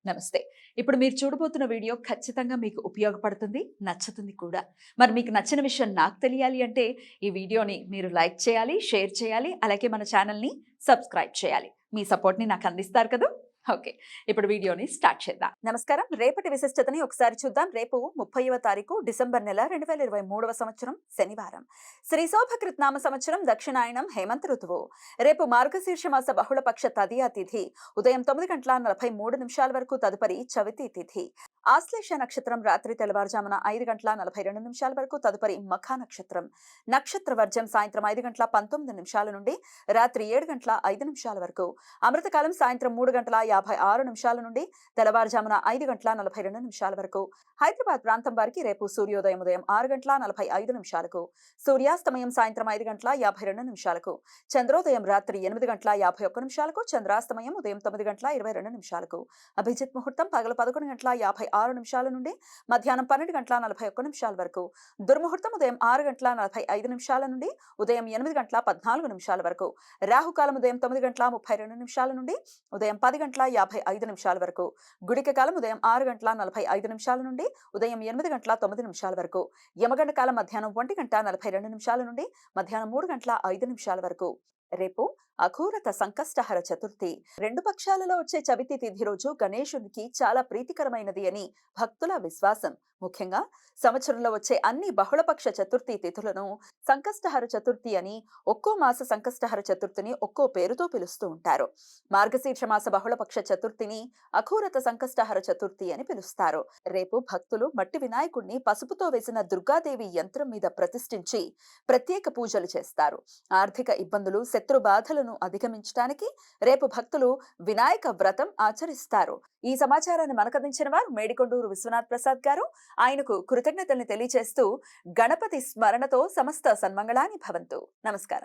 నమస్తే. ఇప్పుడు మీరు చూడబోతున్న వీడియో ఖచ్చితంగా మీకు ఉపయోగపడుతుంది, నచ్చుతుంది కూడా. మరి మీకు నచ్చిన విషయం నాకు తెలియాలి అంటే ఈ వీడియోని మీరు లైక్ చేయాలి, షేర్ చేయాలి, అలాగే మన ఛానల్‌ని సబ్స్క్రైబ్ చేయాలి. మీ సపోర్ట్‌ని నాకు అందిస్తారు కదూ! ఓకే. ఇప్పుడు వీడియోని స్టార్ట్ చేద్దాం. నమస్కారం. రేపటి విశిష్టతని ఒకసారి చూద్దాం. రేపు 30వ తారీఖు డిసెంబర్ నెల 2023వ సంవత్సరం శనివారం. శ్రీ శోభకృత్నామ సంవత్సరం దక్షిణాయనం హేమంత ఋతువు. రేపు మార్గశీర్ష మాస బహుళపక్ష తదియా తిథి ఉదయం 9:43 వరకు, తదుపరి చవితి తిథి. ఆశ్లేష నక్షత్రం రాత్రి తెల్లవారుజామున 5:42 వరకు, తదుపరి మఖ నక్షత్రం. నక్షత్ర వర్జం సాయంత్రం 5:19 నుండి రాత్రి 7:05 వరకు. అమృతకాలం సాయంత్రం 3:56 నుండి తెల్లవారుజామున 5:42 వరకు. హైదరాబాద్ ప్రాంతం వారికి రేపు సూర్యోదయం ఉదయం 6:45, సూర్యాస్తమయం సాయంత్రం 5:52, చంద్రోదయం రాత్రి 8:51, చంద్రాస్తమయం ఉదయం 9:22. అభిజిత్ ముహూర్తం పగలు 11:56 నుండి మధ్యాహ్నం 12:41 వరకు. దుర్ముహూర్తం ఉదయం 6:45 నుండి ఉదయం 8:14 వరకు. రాహుకాలం ఉదయం 9:32 నుండి ఉదయం 10:55 వరకు. గుడిక కాలం ఉదయం 6:45 నుండి ఉదయం 8:09 వరకు. యమగండ కాలం మధ్యాహ్నం 1:42 నుండి మధ్యాహ్నం 3:05 వరకు. రేపు అఘోరత సంకష్టహర చతుర్థి. రెండు పక్షాలలో వచ్చే చవితి తిథి రోజు గణేశునికి చాలా ప్రీతికరమైనది అని భక్తుల విశ్వాసం. ముఖ్యంగా సంవత్సరంలో వచ్చే అన్ని బహుళపక్ష చతుర్థి తిథులను సంకష్టహర చతుర్థి అని, ఒక్కో మాస సంకష్టహర చతుర్థిని ఒక్కో పేరుతో పిలుస్తూ ఉంటారు. మార్గశీర్ష మాస బహుళపక్ష చతుర్థిని అఘోరత సంకష్టహర చతుర్థి అని పిలుస్తారు. రేపు భక్తులు మట్టి వినాయకుడిని పసుపుతో వేసిన దుర్గాదేవి యంత్రం మీద ప్రతిష్ఠించి ప్రత్యేక పూజలు చేస్తారు. ఆర్థిక ఇబ్బందులు, శత్రు బాధలను అధిగమించడానికి రేపు భక్తులు వినాయక వ్రతం ఆచరిస్తారు. ఈ సమాచారాన్ని మనకందించిన వారు మేడికొండూరు విశ్వనాథ్ ప్రసాద్ గారు. ఆయనకు కృతజ్ఞతల్ని తెలియజేస్తూ గణపతి స్మరణతో సమస్త సన్మంగళాని భవంతు. నమస్కారం.